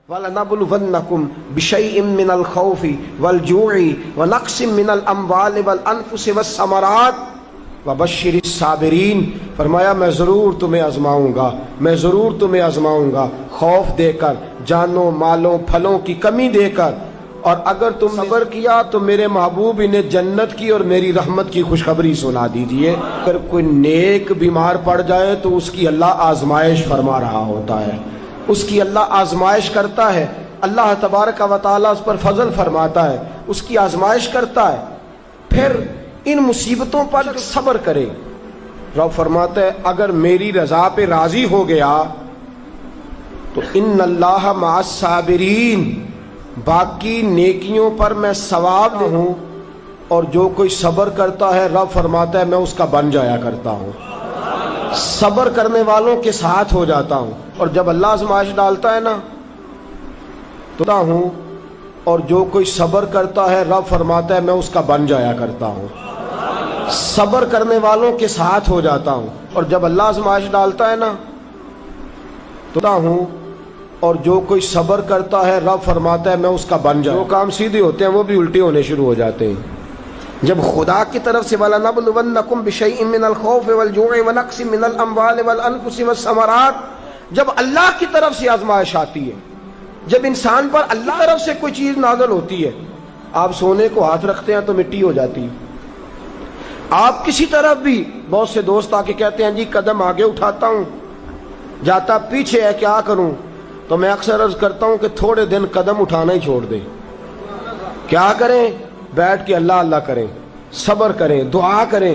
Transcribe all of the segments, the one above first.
وَلَنَبْلُوَنَّكُمْ بِشَيْءٍ مِّنَ الْخَوْفِ وَالْجُوعِ وَنَقْصٍ مِّنَ الْأَمْوَالِ وَالْأَنفُسِ وَالثَّمَرَاتِ وَبَشِّرِ الصَّابِرِينَ۔ فرمایا میں ضرور تمہیں آزماؤں گا، میں ضرور تمہیں آزماؤں گا، خوف دے کر، جانوں مالوں پھلوں کی کمی دے کر، اور اگر تم صبر کیا تو میرے محبوب انہیں جنت کی اور میری رحمت کی خوشخبری سنا دیجئے۔ اگر کوئی نیک بیمار پڑ جائے تو اس کی اللہ آزمائش فرما رہا ہوتا ہے، اس کی اللہ آزمائش کرتا ہے، اللہ تبارک و تعالیٰ اس پر فضل فرماتا ہے، اس کی آزمائش کرتا ہے۔ پھر ان مصیبتوں پر صبر کرے، رب فرماتا ہے اگر میری رضا پہ راضی ہو گیا تو ان اللہ مع الصابرین، باقی نیکیوں پر میں ثواب ہوں، اور جو کوئی صبر کرتا ہے رب فرماتا ہے میں اس کا بن جایا کرتا ہوں، صبر کرنے والوں کے ساتھ ہو جاتا ہوں۔ اور جب اللہ آزمائش ڈالتا ہے نا تو ہوں، اور جو کوئی صبر کرتا ہے رب فرماتا ہے میں اس کا بن جایا کرتا ہوں، صبر کرنے والوں کے ساتھ ہو جاتا ہوں۔ اور جب اللہ آزمائش ڈالتا ہے نا تو ہوں، اور جو کوئی صبر کرتا ہے رب فرماتا ہے میں اس کا بن جاؤں۔ جو کام سیدھے ہوتے ہیں وہ بھی الٹے ہونے شروع ہو جاتے ہیں۔ جب خدا کی طرف سے وَلَنَبْلُوَنَّكُمْ بِشَيْءٍ مِّنَ الْخَوْفِ وَالْجُوعِ وَنَقْصٍ مِّنَ الْأَمْوَالِ وَالْأَنفُسِ وَالثَّمَرَاتِ، جب اللہ کی طرف سے آزمائش آتی ہے، جب انسان پر اللہ کی طرف سے کوئی چیز نازل ہوتی ہے، آپ سونے کو ہاتھ رکھتے ہیں تو مٹی ہو جاتی ہے، آپ کسی طرف بھی، بہت سے دوست آ کے کہتے ہیں جی قدم آگے اٹھاتا ہوں جاتا پیچھے ہے، کیا کروں؟ تو میں اکثر عرض کرتا ہوں کہ تھوڑے دن قدم اٹھانا ہی چھوڑ دیں۔ کیا کریں؟ بیٹھ کے اللہ اللہ کریں، صبر کریں، دعا کریں۔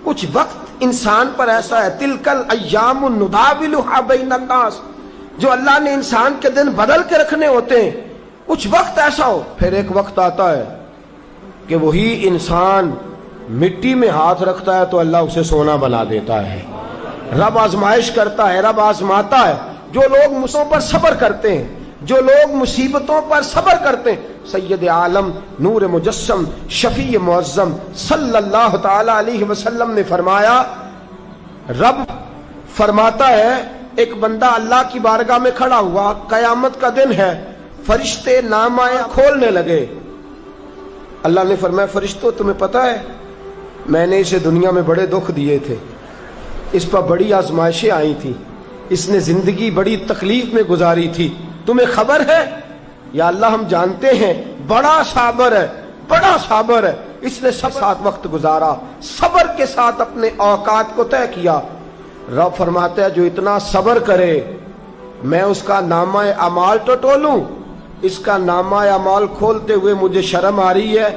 کچھ وقت انسان پر ایسا ہے، تلک الایام نداولها بین الناس، جو اللہ نے انسان کے دن بدل کے رکھنے ہوتے ہیں، کچھ وقت ایسا ہو، پھر ایک وقت آتا ہے کہ وہی انسان مٹی میں ہاتھ رکھتا ہے تو اللہ اسے سونا بنا دیتا ہے۔ رب آزمائش کرتا ہے، رب آزماتا ہے۔ جو لوگ مصیبتوں پر صبر کرتے ہیں، جو لوگ مصیبتوں پر صبر کرتے ہیں، سید عالم نور مجسم شفیع معظم صلی اللہ تعالی علیہ وسلم نے فرمایا، رب فرماتا ہے ایک بندہ اللہ کی بارگاہ میں کھڑا ہوا، قیامت کا دن ہے، فرشتے نامہ کھولنے لگے۔ اللہ نے فرمایا فرشتوں تمہیں پتہ ہے میں نے اسے دنیا میں بڑے دکھ دیے تھے، اس پر بڑی آزمائشیں آئی تھیں، اس نے زندگی بڑی تکلیف میں گزاری تھی، تمہیں خبر ہے؟ یا اللہ ہم جانتے ہیں، بڑا صابر ہے، بڑا صابر ہے، اس نے سب ساتھ وقت گزارا، صبر کے ساتھ اپنے اوقات کو طے کیا۔ رب فرماتا ہے جو اتنا صبر کرے میں اس کا نامہ اعمال ٹٹولوں، اس کا نامہ اعمال کھولتے ہوئے مجھے شرم آ رہی ہے،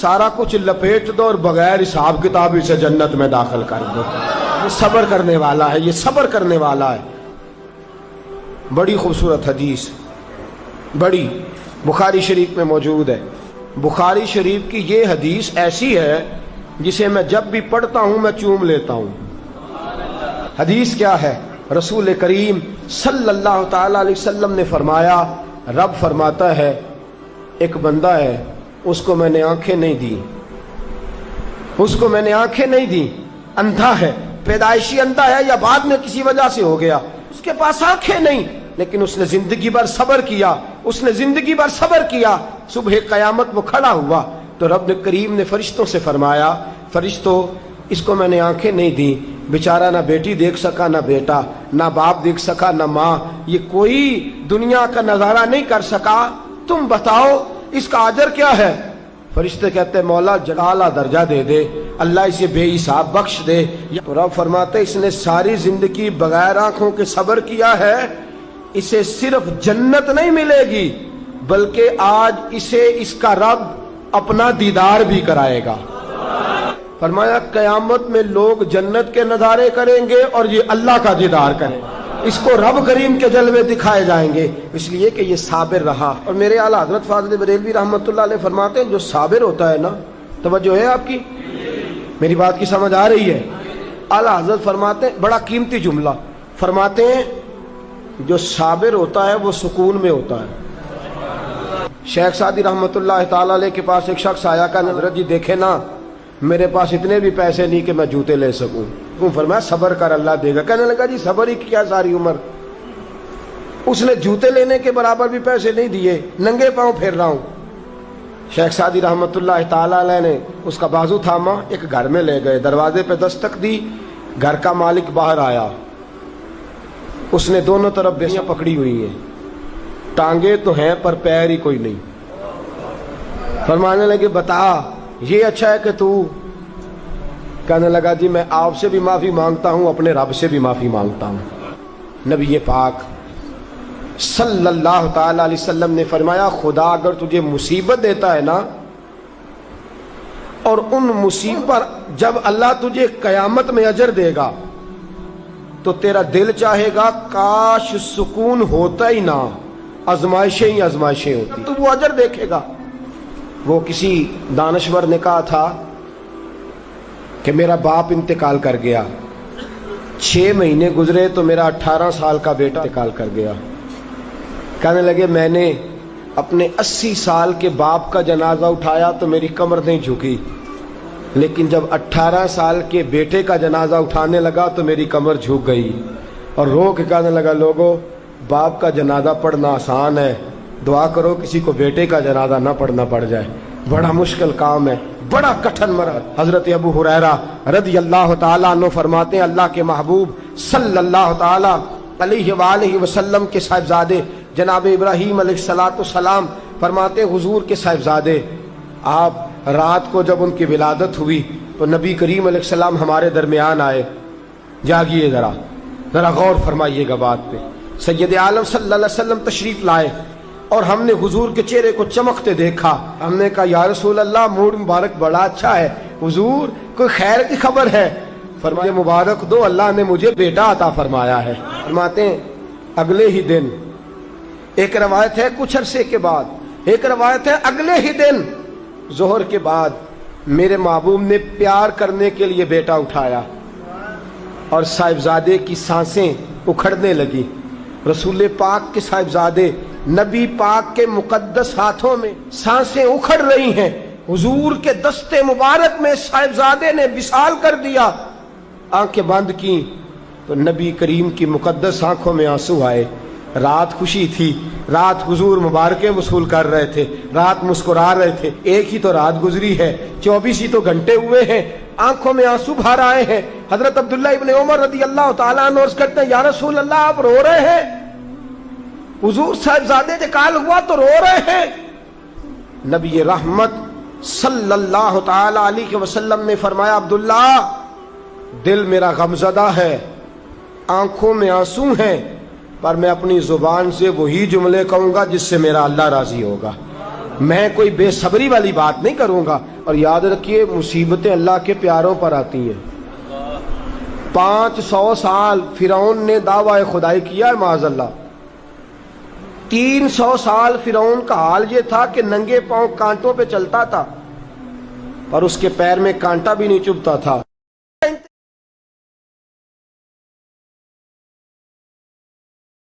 سارا کچھ لپیٹ دو اور بغیر حساب کتاب اسے جنت میں داخل کر دو۔ یہ صبر کرنے والا ہے، یہ صبر کرنے والا ہے۔ بڑی خوبصورت حدیث، بڑی، بخاری شریف میں موجود ہے۔ بخاری شریف کی یہ حدیث ایسی ہے جسے میں جب بھی پڑھتا ہوں میں چوم لیتا ہوں۔ حدیث کیا ہے؟ رسول کریم صلی اللہ تعالی علیہ وسلم نے فرمایا، رب فرماتا ہے ایک بندہ ہے، اس کو میں نے آنکھیں نہیں دی، اس کو میں نے آنکھیں نہیں دی، اندھا ہے، پیدائشی اندھا ہے یا بعد میں کسی وجہ سے ہو گیا، اس کے پاس آنکھیں نہیں، لیکن اس نے زندگی بھر صبر کیا، اس نے زندگی بھر صبر کیا، صبح قیامت وہ کھڑا ہوا تو رب کریم نے فرشتوں سے فرمایا، فرشتوں اس کو میں نے آنکھیں نہیں دی، بیچارہ نہ بیٹی دیکھ سکا نہ بیٹا، نہ باپ دیکھ سکا نہ ماں، یہ کوئی دنیا کا نظارہ نہیں کر سکا، تم بتاؤ اس کا اجر کیا ہے؟ فرشتے کہتے ہیں مولا جلالہ درجہ دے دے، اللہ اسے بے حساب بخش دے۔ تو رب فرماتے اس نے ساری زندگی بغیر آنکھوں کے صبر کیا ہے، اسے صرف جنت نہیں ملے گی بلکہ آج اسے اس کا رب اپنا دیدار بھی کرائے گا۔ فرمایا قیامت میں لوگ جنت کے نظارے کریں گے اور یہ اللہ کا دیدار کریں، اس کو رب کریم کے جلوے دکھائے جائیں گے، اس لیے کہ یہ صابر رہا۔ اور میرے اعلیٰ حضرت فاضل بریلوی رحمۃ اللہ علیہ فرماتے ہیں جو صابر ہوتا ہے نا، توجہ ہے آپ کی، میری بات کی سمجھ آ رہی ہے؟ اعلیٰ حضرت فرماتے ہیں بڑا قیمتی جملہ، فرماتے ہیں جو صابر ہوتا ہے وہ سکون میں ہوتا ہے۔ شیخ سعدی رحمۃ اللہ تعالی علیہ کے پاس ایک شخص آیا کہ حضرت جی دیکھے نا میرے پاس اتنے بھی پیسے نہیں کہ میں جوتے لے سکوں، فرمایا صبر کر اللہ دے گا۔ کہنے لگا جی صبر ہی کیا ساری عمر، اس نے جوتے لینے کے برابر بھی پیسے نہیں دیے، ننگے پاؤں پھر رہا ہوں۔ شیخ سعدی رحمت اللہ تعالیٰ علیہ نے اس کا بازو تھاما، ایک گھر میں لے گئے، دروازے پہ دستک دی، گھر کا مالک باہر آیا، اس نے دونوں طرف بیسیاں پکڑی ہوئی ہیں، ٹانگیں تو ہیں پر پیر ہی کوئی نہیں۔ فرمانے لگے بتا یہ اچھا ہے کہ تو؟ کہنے لگا جی میں آپ سے بھی معافی مانگتا ہوں، اپنے رب سے بھی معافی مانگتا ہوں۔ نبی پاک صلی اللہ تعالی علیہ وسلم نے فرمایا خدا اگر تجھے مصیبت دیتا ہے نا، اور ان مصیبت پر جب اللہ تجھے قیامت میں اجر دے گا تو تیرا دل چاہے گا کاش سکون ہوتا ہی نہ، آزمائشیں ہی آزمائشیں ہوتی، تو وہ اجر دیکھے گا۔ وہ کسی دانشور نے کہا تھا کہ میرا باپ انتقال کر گیا، 6 مہینے گزرے تو میرا 18 سال کا بیٹا انتقال کر گیا۔ کہنے لگے میں نے اپنے 80 سال کے باپ کا جنازہ اٹھایا تو میری کمر نہیں جھکی، لیکن جب 18 سال کے بیٹے کا جنازہ اٹھانے لگا تو میری کمر جھک گئی، اور رو کے کہنے لگا لوگوں باپ کا جنازہ پڑھنا آسان ہے، دعا کرو کسی کو بیٹے کا جنازہ نہ پڑھنا پڑ جائے، بڑا مشکل کام ہے، بڑا کٹھن مرحلہ۔ حضرت ابو ہریرہ رضی اللہ تعالیٰ عنہ فرماتے ہیں اللہ کے محبوب صلی اللہ تعالیٰ علیہ وآلہ وسلم کے صاحبزادے جناب ابراہیم علیہ السلام فرماتے ہیں حضور کے صاحبزادے آپ رات کو جب ان کی ولادت ہوئی تو نبی کریم علیہ السلام ہمارے درمیان آئے۔ جاگیے ذرا غور فرمائیے گا بات پہ۔ سید عالم صلی اللہ علیہ وسلم تشریف لائے اور ہم نے حضور کے چہرے کو چمکتے دیکھا، ہم نے کہا یا رسول اللہ موڈ مبارک بڑا اچھا ہے، حضور کوئی خیر کی خبر ہے؟ فرمایا مبارک دو اللہ نے مجھے بیٹا عطا فرمایا ہے۔ فرماتے ہیں اگلے ہی دن، ایک روایت ہے کچھ عرصے کے بعد، ایک روایت ہے اگلے ہی دن ظہر کے بعد میرے محبوب نے پیار کرنے کے لیے بیٹا اٹھایا اور صاحبزادے کی سانسیں اکھڑنے لگی۔ رسول پاک کے صاحبزادے نبی پاک کے مقدس ہاتھوں میں سانسیں اکھڑ رہی ہیں، حضور کے دستے مبارک میں صاحبزادے نے وصال کر دیا۔ آنکھیں بند کی تو نبی کریم کی مقدس آنکھوں میں آنسو آئے۔ رات خوشی تھی، رات حضور مبارکیں وصول کر رہے تھے، رات مسکرا رہے تھے، ایک ہی تو رات گزری ہے، 24 ہی تو گھنٹے ہوئے ہیں، آنکھوں میں آنسو بھر آئے ہیں۔ حضرت عبداللہ ابن عمر رضی اللہ تعالیٰ عنہ عرض کرتے ہیں یا رسول اللہ آپ رو رہے ہیں؟ حضور صاحبزادے انتقال ہوا تو رو رہے ہیں؟ نبی رحمت صلی اللہ تعالی علیہ وسلم نے فرمایا عبداللہ دل میرا غمزدہ ہے، آنکھوں میں آنسو ہیں، پر میں اپنی زبان سے وہی جملے کہوں گا جس سے میرا اللہ راضی ہوگا، میں کوئی بے صبری والی بات نہیں کروں گا۔ اور یاد رکھیے مصیبتیں اللہ کے پیاروں پر آتی ہیں۔ 500 سال فرعون نے دعویٰ خدائی کیا ہے معاذ اللہ، 300 سال فرعون کا حال یہ تھا کہ ننگے پاؤں کانٹوں پہ چلتا تھا، پر اس کے پیر میں کانٹا بھی نہیں چبھتا تھا۔